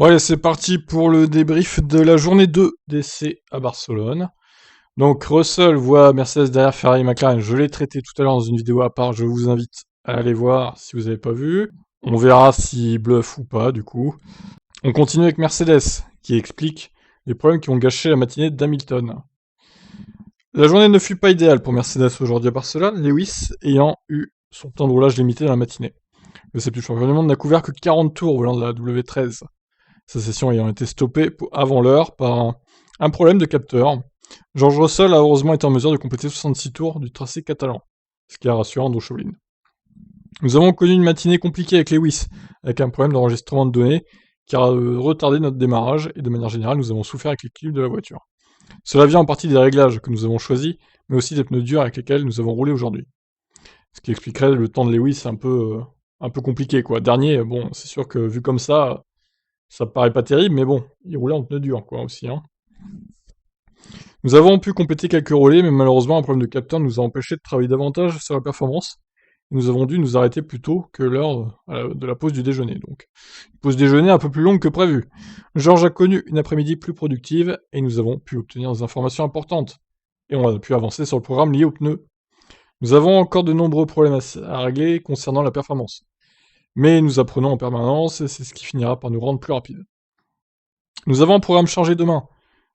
Bon allez, c'est parti pour le débrief de la journée 2 d'essai à Barcelone. Donc Russell voit Mercedes derrière Ferrari et McLaren, je l'ai traité tout à l'heure dans une vidéo à part, je vous invite à aller voir si vous n'avez pas vu. On verra s'il bluffe ou pas du coup. On continue avec Mercedes, qui explique les problèmes qui ont gâché la matinée d'Hamilton. La journée ne fut pas idéale pour Mercedes aujourd'hui à Barcelone, Lewis ayant eu son temps de roulage limité dans la matinée. Le septuple champion du monde n'a couvert que 40 tours volant de la W13. Sa session ayant été stoppée avant l'heure par un problème de capteur. George Russell a heureusement été en mesure de compléter 66 tours du tracé catalan, ce qui a rassuré Andrew Chauvelin. Nous avons connu une matinée compliquée avec Lewis, avec un problème d'enregistrement de données qui a retardé notre démarrage, et de manière générale, nous avons souffert avec l'équilibre de la voiture. Cela vient en partie des réglages que nous avons choisis, mais aussi des pneus durs avec lesquels nous avons roulé aujourd'hui. Ce qui expliquerait le temps de Lewis un peu compliqué, quoi. Dernier, bon, c'est sûr que vu comme ça paraît pas terrible, mais bon, il roulait en pneus durs, quoi, aussi, hein. Nous avons pu compléter quelques relais, mais malheureusement, un problème de capteur nous a empêché de travailler davantage sur la performance. Nous avons dû nous arrêter plus tôt que l'heure de la pause du déjeuner, donc. Une pause déjeuner un peu plus longue que prévu. Georges a connu une après-midi plus productive, et nous avons pu obtenir des informations importantes. Et on a pu avancer sur le programme lié aux pneus. Nous avons encore de nombreux problèmes à régler concernant la performance. Mais nous apprenons en permanence, et c'est ce qui finira par nous rendre plus rapides. Nous avons un programme chargé demain,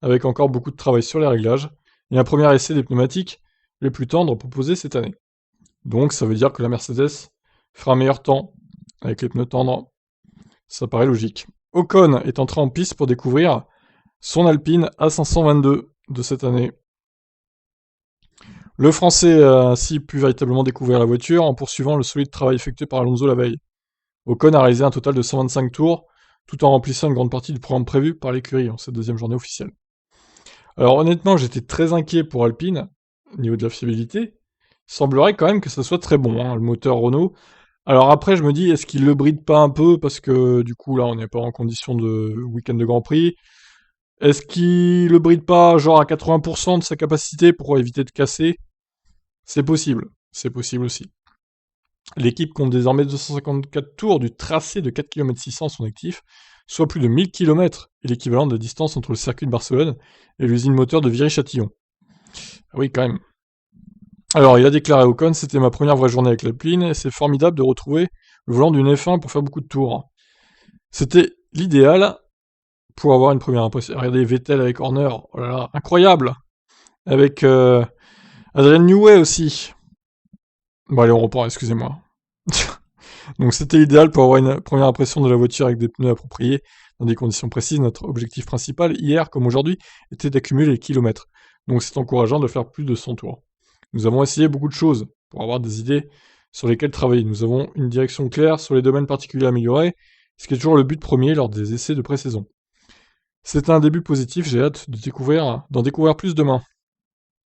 avec encore beaucoup de travail sur les réglages, et un premier essai des pneumatiques les plus tendres proposés cette année. Donc ça veut dire que la Mercedes fera un meilleur temps avec les pneus tendres. Ça paraît logique. Ocon est entré en piste pour découvrir son Alpine A522 de cette année. Le Français a ainsi pu véritablement découvrir la voiture en poursuivant le solide travail effectué par Alonso la veille. Ocon a réalisé un total de 125 tours, tout en remplissant une grande partie du programme prévu par l'écurie en cette deuxième journée officielle. Alors honnêtement, j'étais très inquiet pour Alpine, au niveau de la fiabilité. Il semblerait quand même que ça soit très bon, hein, le moteur Renault. Alors après, je me dis, est-ce qu'il le bride pas un peu, parce que du coup, là, on n'est pas en condition de week-end de Grand Prix. Est-ce qu'il le bride pas, genre, à 80% de sa capacité pour éviter de casser? C'est possible aussi. L'équipe compte désormais 254 tours du tracé de 4 km 600 à son actif, soit plus de 1000 km, et l'équivalent de la distance entre le circuit de Barcelone et l'usine moteur de Viry-Châtillon. Ah oui, quand même. Alors, il a déclaré Ocon, c'était ma première vraie journée avec l'Alpine, et c'est formidable de retrouver le volant d'une F1 pour faire beaucoup de tours. C'était l'idéal pour avoir une première impression. Regardez Vettel avec Horner, oh là là, incroyable. Avec Adrian Newey aussi. Bon allez, on reprend, excusez-moi. Donc c'était l'idéal pour avoir une première impression de la voiture avec des pneus appropriés, dans des conditions précises. Notre objectif principal, hier comme aujourd'hui, était d'accumuler les kilomètres. Donc c'est encourageant de faire plus de 100 tours. Nous avons essayé beaucoup de choses pour avoir des idées sur lesquelles travailler. Nous avons une direction claire sur les domaines particuliers améliorés, ce qui est toujours le but premier lors des essais de pré-saison. C'est un début positif, j'ai hâte d'en découvrir plus demain.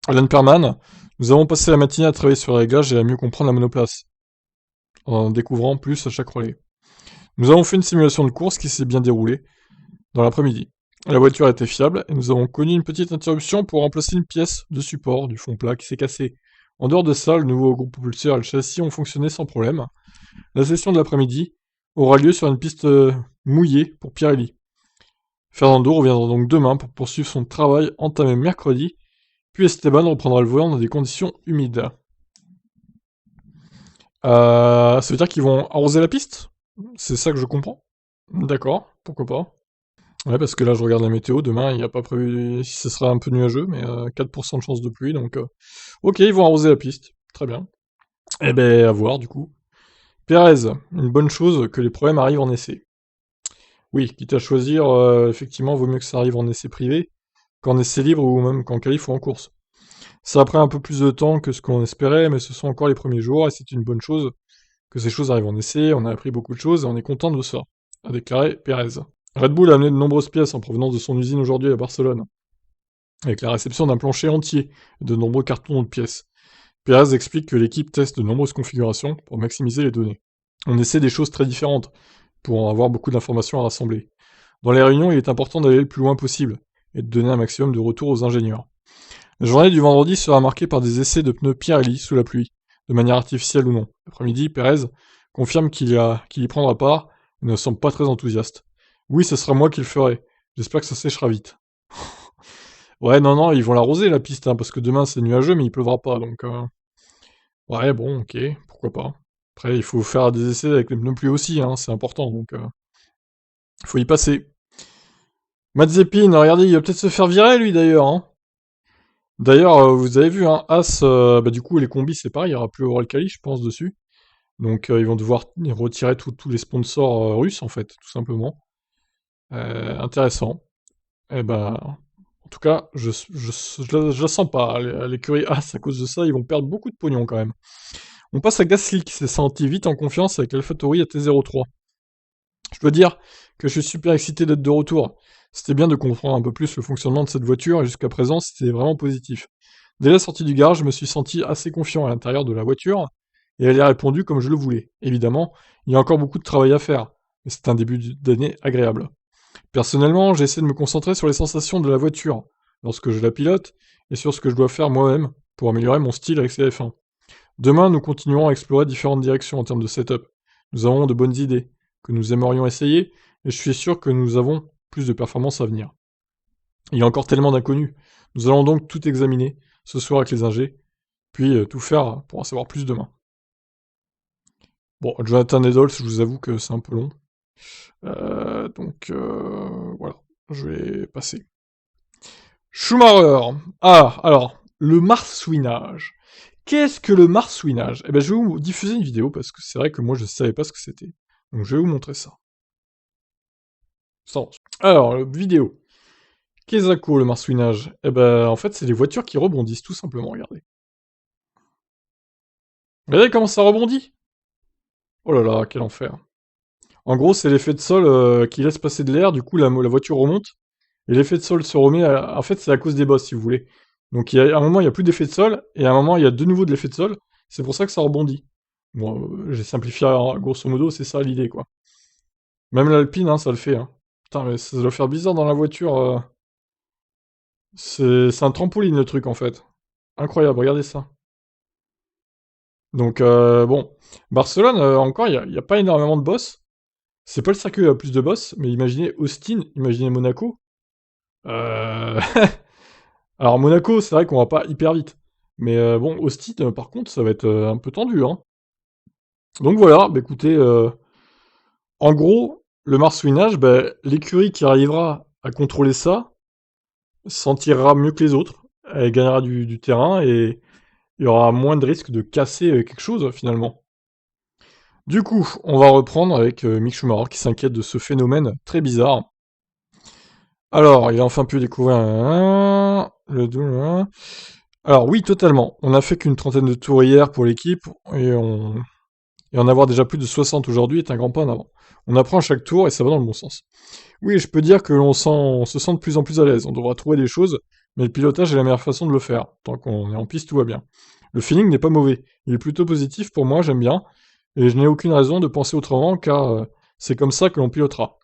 Alan Perman, nous avons passé la matinée à travailler sur les réglages et à mieux comprendre la monoplace, en découvrant plus à chaque relais. Nous avons fait une simulation de course qui s'est bien déroulée dans l'après-midi. La voiture était fiable et nous avons connu une petite interruption pour remplacer une pièce de support du fond plat qui s'est cassée. En dehors de ça, le nouveau groupe propulseur et le châssis ont fonctionné sans problème. La session de l'après-midi aura lieu sur une piste mouillée pour Pirelli. Fernando reviendra donc demain pour poursuivre son travail entamé mercredi, puis Esteban reprendra le volant dans des conditions humides. Ça veut dire qu'ils vont arroser la piste? C'est ça que je comprends. D'accord, pourquoi pas. Ouais, parce que là, je regarde la météo, demain, il n'y a pas prévu, si ce sera un peu nuageux, mais 4% de chance de pluie, donc... Ok, ils vont arroser la piste, très bien. Eh ben, à voir, du coup. Pérez, une bonne chose que les problèmes arrivent en essai. Oui, quitte à choisir, effectivement, vaut mieux que ça arrive en essai privé, qu'en essai libre, ou même qu'en qualif ou en course. Ça a pris un peu plus de temps que ce qu'on espérait, mais ce sont encore les premiers jours, et c'est une bonne chose que ces choses arrivent en essai, on a appris beaucoup de choses, et on est content de ça, a déclaré Pérez. Red Bull a amené de nombreuses pièces en provenance de son usine aujourd'hui à Barcelone, avec la réception d'un plancher entier et de nombreux cartons de pièces. Pérez explique que l'équipe teste de nombreuses configurations pour maximiser les données. On essaie des choses très différentes, pour en avoir beaucoup d'informations à rassembler. Dans les réunions, il est important d'aller le plus loin possible, et de donner un maximum de retours aux ingénieurs. La journée du vendredi sera marquée par des essais de pneus Pirelli sous la pluie, de manière artificielle ou non. L'après-midi, Pérez confirme qu'il y prendra part, et ne semble pas très enthousiaste. Oui, ce sera moi qui le ferai. J'espère que ça séchera vite. Ouais, non, non, ils vont l'arroser la piste, hein, parce que demain c'est nuageux, mais il pleuvra pas, donc ouais, bon, OK, pourquoi pas. Après, il faut faire des essais avec les pneus pluie aussi, hein, c'est important, donc faut y passer. Mazepin, regardez, il va peut-être se faire virer, lui, d'ailleurs, hein. D'ailleurs, vous avez vu, hein, As, bah, du coup, les combis, c'est pareil, il y aura plus Uralkali, je pense, dessus. Donc, ils vont devoir retirer tous les sponsors russes, en fait, tout simplement. Intéressant. Eh ben, en tout cas, je la sens pas, l'écurie As, à cause de ça, ils vont perdre beaucoup de pognon, quand même. On passe à Gasly, qui s'est senti vite en confiance avec l'AlphaTauri à T03. Je dois dire que je suis super excité d'être de retour. C'était bien de comprendre un peu plus le fonctionnement de cette voiture, et jusqu'à présent, c'était vraiment positif. Dès la sortie du garage, je me suis senti assez confiant à l'intérieur de la voiture, et elle a répondu comme je le voulais. Évidemment, il y a encore beaucoup de travail à faire, mais c'est un début d'année agréable. Personnellement, j'essaie de me concentrer sur les sensations de la voiture, lorsque je la pilote, et sur ce que je dois faire moi-même pour améliorer mon style avec ces F1. Demain, nous continuerons à explorer différentes directions en termes de setup. Nous avons de bonnes idées, que nous aimerions essayer, et je suis sûr que nous avons plus de performances à venir. Il y a encore tellement d'inconnus. Nous allons donc tout examiner, ce soir avec les ingés, puis tout faire pour en savoir plus demain. Bon, Jonathan Edholz, je vous avoue que c'est un peu long. Donc voilà, je vais passer. Schumacher. Ah, alors, le marsouinage. Qu'est-ce que le marsouinage? Eh ben, je vais vous diffuser une vidéo parce que c'est vrai que moi je savais pas ce que c'était. Donc je vais vous montrer ça. Alors, vidéo. Qu'est-ce que le marsouinage? Eh ben, en fait, c'est les voitures qui rebondissent, tout simplement, regardez. Regardez comment ça rebondit! Oh là là, quel enfer. En gros, c'est l'effet de sol qui laisse passer de l'air, du coup la voiture remonte, et l'effet de sol se remet en fait, c'est à cause des bosses, si vous voulez. Donc à un moment, il n'y a plus d'effet de sol, et à un moment, il y a de nouveau de l'effet de sol, c'est pour ça que ça rebondit. Bon, j'ai simplifié, grosso modo, c'est ça l'idée, quoi. Même l'Alpine, hein, ça le fait, hein. Putain, mais ça doit faire bizarre dans la voiture. C'est un trampoline, le truc, en fait. Incroyable, regardez ça. Donc, bon. Barcelone, encore, il y a pas énormément de boss. C'est pas le circuit où il y a plus de boss, mais imaginez Austin, imaginez Monaco. Euh... Alors, Monaco, c'est vrai qu'on va pas hyper vite. Mais bon, Austin, par contre, ça va être un peu tendu, hein. Donc voilà, bah écoutez, en gros, le marsouinage, bah, l'écurie qui arrivera à contrôler ça s'en tirera mieux que les autres. Elle gagnera du terrain et il y aura moins de risques de casser quelque chose, finalement. Du coup, on va reprendre avec Mick Schumacher qui s'inquiète de ce phénomène très bizarre. Alors, il a enfin pu découvrir le double. Alors oui, totalement. On n'a fait qu'une trentaine de tours hier pour l'équipe et en avoir déjà plus de 60 aujourd'hui est un grand pas en avant. On apprend à chaque tour et ça va dans le bon sens. Oui, je peux dire que on se sent de plus en plus à l'aise. On devra trouver des choses, mais le pilotage est la meilleure façon de le faire. Tant qu'on est en piste, tout va bien. Le feeling n'est pas mauvais. Il est plutôt positif pour moi, j'aime bien. Et je n'ai aucune raison de penser autrement, car c'est comme ça que l'on pilotera.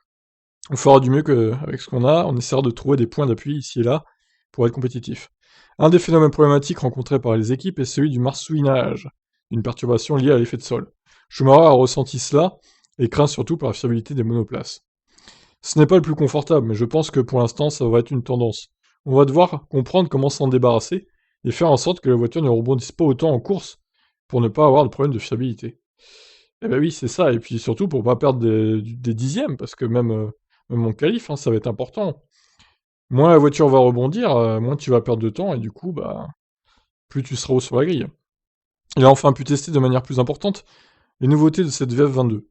On fera du mieux avec ce qu'on a, on essaiera de trouver des points d'appui ici et là pour être compétitif. Un des phénomènes problématiques rencontrés par les équipes est celui du marsouinage, une perturbation liée à l'effet de sol. Schumacher a ressenti cela et craint surtout pour la fiabilité des monoplaces. Ce n'est pas le plus confortable, mais je pense que pour l'instant ça va être une tendance. On va devoir comprendre comment s'en débarrasser et faire en sorte que la voiture ne rebondisse pas autant en course pour ne pas avoir de problème de fiabilité. Eh ben oui, c'est ça, et puis surtout pour pas perdre des dixièmes, parce que même en qualif, hein, ça va être important. Moins la voiture va rebondir, moins tu vas perdre de temps, et du coup, bah, plus tu seras haut sur la grille. Il a enfin pu tester de manière plus importante les nouveautés de cette VF22,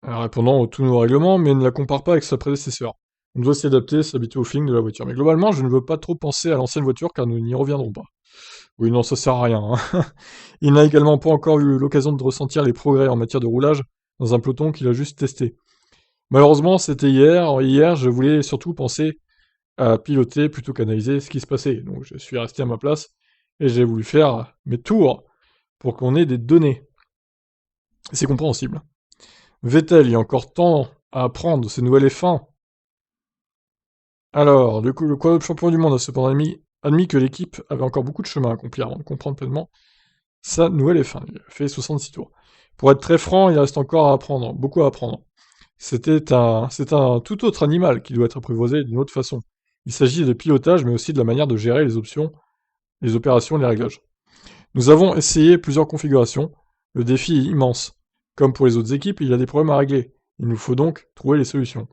répondant aux tous nos règlements, mais ne la compare pas avec sa prédécesseur. On doit s'y adapter, s'habituer au feeling de la voiture. Mais globalement, je ne veux pas trop penser à l'ancienne voiture, car nous n'y reviendrons pas. Oui, non, ça sert à rien, hein. Il n'a également pas encore eu l'occasion de ressentir les progrès en matière de roulage dans un peloton qu'il a juste testé. Malheureusement, c'était hier. Hier, je voulais surtout penser à piloter plutôt qu'analyser ce qui se passait. Donc je suis resté à ma place et j'ai voulu faire mes tours pour qu'on ait des données. C'est compréhensible. Vettel, il y a encore tant à apprendre de ces nouvelles F1. Alors, du coup, le quadruple champion du monde a cependant admis que l'équipe avait encore beaucoup de chemin à accomplir avant de comprendre pleinement sa nouvelle F1. Il a fait 66 tours. Pour être très franc, il reste encore à apprendre, beaucoup à apprendre. C'est un tout autre animal qui doit être apprivoisé d'une autre façon. Il s'agit de pilotage, mais aussi de la manière de gérer les options, les opérations et les réglages. Nous avons essayé plusieurs configurations. Le défi est immense. Comme pour les autres équipes, il y a des problèmes à régler. Il nous faut donc trouver les solutions.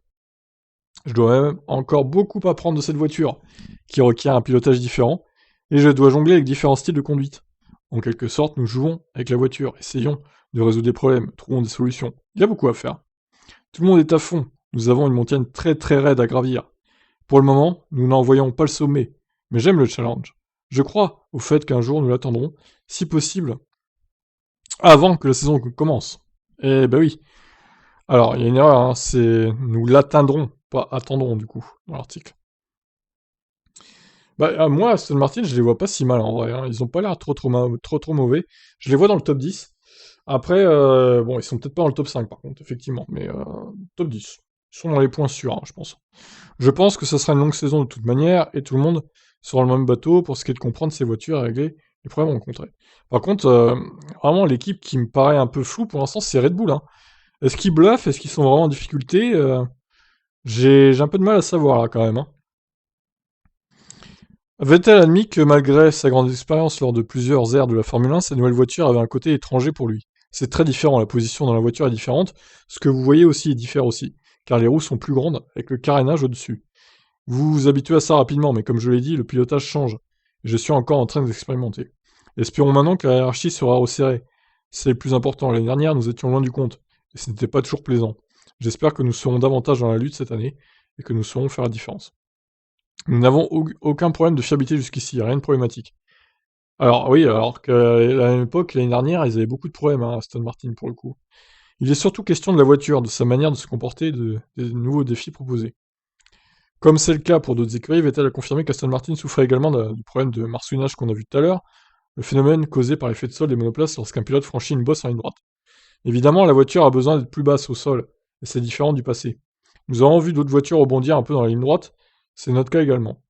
Je dois même encore beaucoup apprendre de cette voiture, qui requiert un pilotage différent, et je dois jongler avec différents styles de conduite. En quelque sorte, nous jouons avec la voiture, essayons de résoudre des problèmes, trouvons des solutions. Il y a beaucoup à faire. Tout le monde est à fond. Nous avons une montagne très très raide à gravir. Pour le moment, nous n'en voyons pas le sommet, mais j'aime le challenge. Je crois au fait qu'un jour nous l'attendrons, si possible, avant que la saison commence. Eh ben oui. Alors, il y a une erreur, hein, c'est nous l'atteindrons, pas attendrons du coup, dans l'article. Bah, moi, Aston Martin, je les vois pas si mal en vrai, hein. Ils ont pas l'air trop mauvais. Je les vois dans le top 10. Après, bon, ils sont peut-être pas dans le top 5 par contre, effectivement, mais top 10. Ils sont dans les points sûrs, hein, je pense. Je pense que ça sera une longue saison de toute manière, et tout le monde sera le même bateau pour ce qui est de comprendre ces voitures et régler les problèmes rencontrés. Par contre, vraiment, l'équipe qui me paraît un peu floue pour l'instant, c'est Red Bull, hein. Est-ce qu'ils bluffent? Est-ce qu'ils sont vraiment en difficulté? J'ai un peu de mal à savoir là quand même, hein. Vettel admis que malgré sa grande expérience lors de plusieurs ères de la Formule 1, sa nouvelle voiture avait un côté étranger pour lui. C'est très différent, la position dans la voiture est différente, ce que vous voyez aussi diffère aussi, car les roues sont plus grandes, avec le carénage au-dessus. Vous vous habituez à ça rapidement, mais comme je l'ai dit, le pilotage change. Je suis encore en train d'expérimenter. Espérons maintenant que la hiérarchie sera resserrée. C'est le plus important. L'année dernière, nous étions loin du compte, et ce n'était pas toujours plaisant. J'espère que nous serons davantage dans la lutte cette année, et que nous saurons faire la différence. Nous n'avons aucun problème de fiabilité jusqu'ici, rien de problématique. Alors oui, alors qu'à la même époque, l'année dernière, ils avaient beaucoup de problèmes, hein, Aston Martin, pour le coup. Il est surtout question de la voiture, de sa manière de se comporter, des nouveaux défis proposés. Comme c'est le cas pour d'autres écuries, Vettel a confirmé qu'Aston Martin souffrait également du problème de marsouinage qu'on a vu tout à l'heure, le phénomène causé par l'effet de sol des monoplaces lorsqu'un pilote franchit une bosse en ligne droite. Évidemment, la voiture a besoin d'être plus basse au sol, et c'est différent du passé. Nous avons vu d'autres voitures rebondir un peu dans la ligne droite, c'est notre cas également.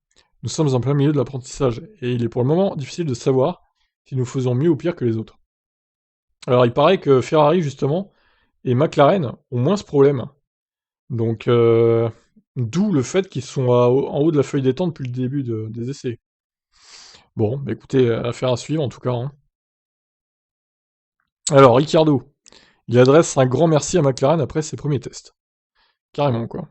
Nous sommes en plein milieu de l'apprentissage, et il est pour le moment difficile de savoir si nous faisons mieux ou pire que les autres. Alors il paraît que Ferrari, justement, et McLaren ont moins ce problème. Donc, d'où le fait qu'ils sont en haut de la feuille des temps depuis le début des essais. Bon, bah écoutez, affaire à suivre en tout cas, hein. Alors, Ricciardo, il adresse un grand merci à McLaren après ses premiers tests. Carrément, quoi.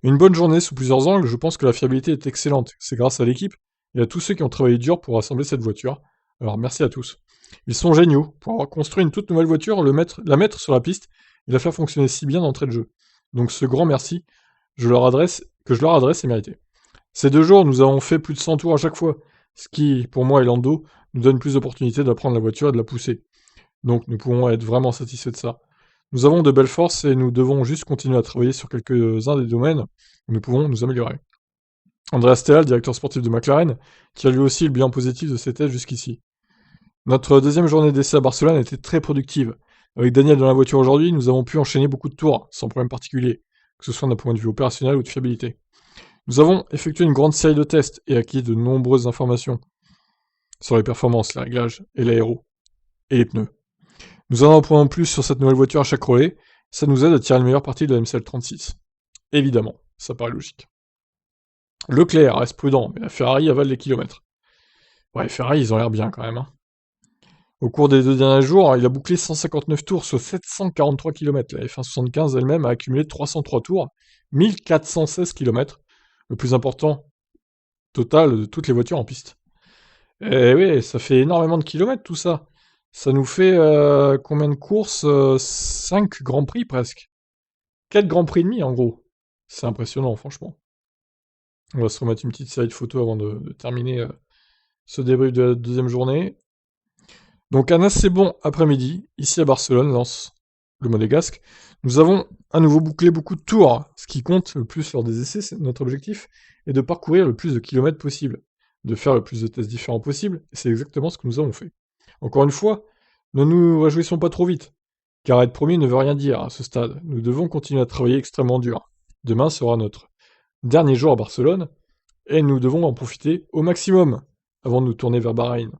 Une bonne journée sous plusieurs angles, je pense que la fiabilité est excellente. C'est grâce à l'équipe et à tous ceux qui ont travaillé dur pour assembler cette voiture. Alors merci à tous. Ils sont géniaux pour avoir construit une toute nouvelle voiture, la mettre sur la piste et la faire fonctionner si bien d'entrée de jeu. Donc ce grand merci que je leur adresse est mérité. Ces 2 jours, nous avons fait plus de 100 tours à chaque fois, ce qui, pour moi et Lando, nous donne plus d'opportunités d'apprendre la voiture et de la pousser. Donc nous pouvons être vraiment satisfaits de ça. Nous avons de belles forces et nous devons juste continuer à travailler sur quelques-uns des domaines où nous pouvons nous améliorer. Andreas Stella, le directeur sportif de McLaren, qui a lui aussi le bilan positif de ses tests jusqu'ici. Notre deuxième journée d'essai à Barcelone a été très productive. Avec Daniel dans la voiture aujourd'hui, nous avons pu enchaîner beaucoup de tours, sans problème particulier, que ce soit d'un point de vue opérationnel ou de fiabilité. Nous avons effectué une grande série de tests et acquis de nombreuses informations sur les performances, les réglages et l'aéro, et les pneus. Nous en apprenons plus sur cette nouvelle voiture à chaque relais, ça nous aide à tirer le meilleur parti de la MCL36. Évidemment, ça paraît logique. Leclerc reste prudent, mais la Ferrari avale les kilomètres. Ouais, Ferrari, ils ont l'air bien quand même, hein. Au cours des 2 derniers jours, il a bouclé 159 tours sur 743 km. La F175 elle-même a accumulé 303 tours, 1416 km, le plus important total de toutes les voitures en piste. Et oui, ça fait énormément de kilomètres tout ça. Ça nous fait combien de courses 5 grands prix presque. 4 grands prix et demi en gros. C'est impressionnant, franchement. On va se remettre une petite série de photos avant de terminer ce débrief de la deuxième journée. Donc un assez bon après-midi, ici à Barcelone, lance le monégasque. Nous avons à nouveau bouclé beaucoup de tours. Ce qui compte le plus lors des essais, c'est notre objectif, est de parcourir le plus de kilomètres possible, de faire le plus de tests différents possible, et c'est exactement ce que nous avons fait. Encore une fois, ne nous réjouissons pas trop vite, car être premier ne veut rien dire à ce stade. Nous devons continuer à travailler extrêmement dur. Demain sera notre dernier jour à Barcelone, et nous devons en profiter au maximum avant de nous tourner vers Bahreïn.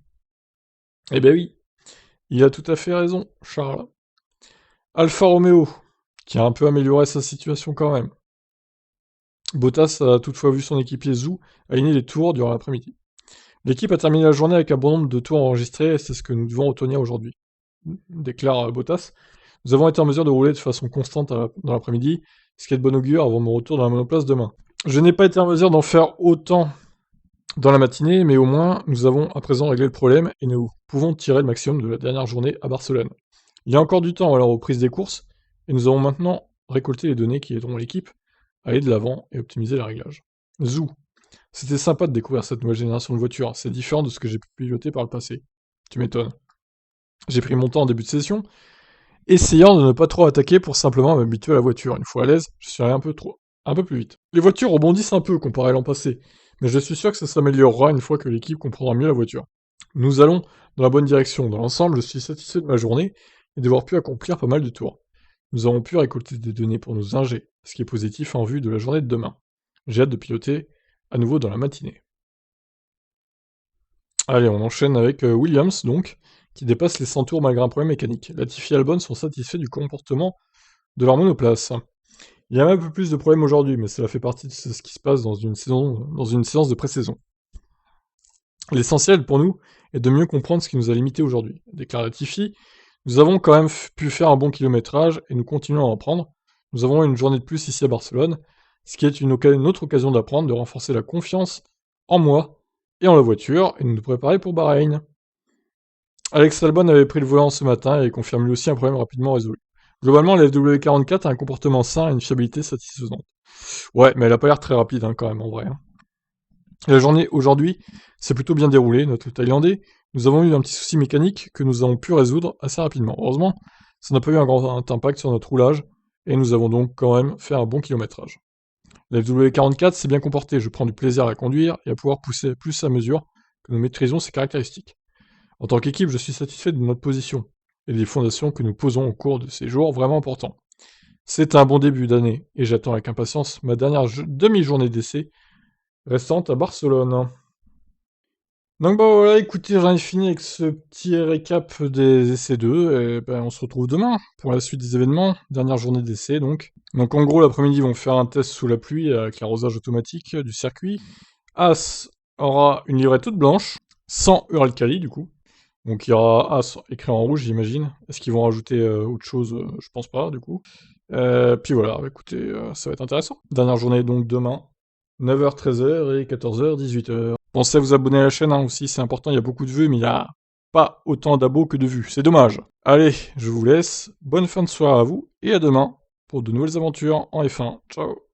Eh ben oui, il a tout à fait raison, Charles. Alfa Romeo. qui a un peu amélioré sa situation quand même. Bottas a toutefois vu son équipier Zhou aligner les tours durant l'après-midi. L'équipe a terminé la journée avec un bon nombre de tours enregistrés et c'est ce que nous devons retenir aujourd'hui, déclare Bottas. Nous avons été en mesure de rouler de façon constante dans l'après-midi, ce qui est de bon augure avant mon retour dans la monoplace demain. Je n'ai pas été en mesure d'en faire autant dans la matinée, mais au moins nous avons à présent réglé le problème et nous pouvons tirer le maximum de la dernière journée à Barcelone. Il y a encore du temps à la reprise des courses et nous avons maintenant récolté les données qui aideront l'équipe à aller de l'avant et optimiser le réglage. Zou. C'était sympa de découvrir cette nouvelle génération de voitures, c'est différent de ce que j'ai pu piloter par le passé. Tu m'étonnes. J'ai pris mon temps en début de session, essayant de ne pas trop attaquer pour simplement m'habituer à la voiture. Une fois à l'aise, je suis allé un peu plus vite. Les voitures rebondissent un peu comparé à l'an passé, mais je suis sûr que ça s'améliorera une fois que l'équipe comprendra mieux la voiture. Nous allons dans la bonne direction. Dans l'ensemble, je suis satisfait de ma journée et d'avoir pu accomplir pas mal de tours. Nous avons pu récolter des données pour nos ingés, ce qui est positif en vue de la journée de demain. J'ai hâte de piloter à nouveau dans la matinée. Allez, on enchaîne avec Williams, donc, qui dépasse les 100 tours malgré un problème mécanique. Latifi et Albon sont satisfaits du comportement de leur monoplace. Il y a même un peu plus de problèmes aujourd'hui, mais cela fait partie de ce qui se passe dans une séance de pré-saison. L'essentiel pour nous est de mieux comprendre ce qui nous a limités aujourd'hui, déclare Latifi. Nous avons quand même pu faire un bon kilométrage et nous continuons à en prendre. Nous avons une journée de plus ici à Barcelone, ce qui est une autre occasion d'apprendre, de renforcer la confiance en moi et en la voiture et de nous préparer pour Bahreïn. Alex Albon avait pris le volant ce matin et confirme lui aussi un problème rapidement résolu. Globalement, la FW44 a un comportement sain et une fiabilité satisfaisante. Ouais, mais elle a pas l'air très rapide quand même en vrai. La journée aujourd'hui s'est plutôt bien déroulée, notre Thaïlandais. Nous avons eu un petit souci mécanique que nous avons pu résoudre assez rapidement. Heureusement, ça n'a pas eu un grand impact sur notre roulage et nous avons donc quand même fait un bon kilométrage. La FW44 s'est bien comportée, je prends du plaisir à la conduire et à pouvoir pousser plus à mesure que nous maîtrisons ses caractéristiques. En tant qu'équipe, je suis satisfait de notre position et des fondations que nous posons au cours de ces jours vraiment importants. C'est un bon début d'année et j'attends avec impatience ma dernière demi-journée d'essai restante à Barcelone. Donc bah voilà, écoutez, j'en ai fini avec ce petit récap des essais 2, et ben on se retrouve demain pour la suite des événements, dernière journée d'essai donc. Donc en gros l'après-midi ils vont faire un test sous la pluie avec l'arrosage automatique du circuit. As aura une livrée toute blanche, sans Uralkali du coup. Donc il y aura As écrit en rouge j'imagine. Est-ce qu'ils vont rajouter autre chose? Je pense pas du coup. Puis voilà, écoutez, ça va être intéressant. Dernière journée donc demain, 9h, 13h et 14h, 18h. Pensez à vous abonner à la chaîne aussi, c'est important, il y a beaucoup de vues, mais il n'y a pas autant d'abos que de vues, c'est dommage. Allez, je vous laisse, bonne fin de soirée à vous, et à demain pour de nouvelles aventures en F1. Ciao.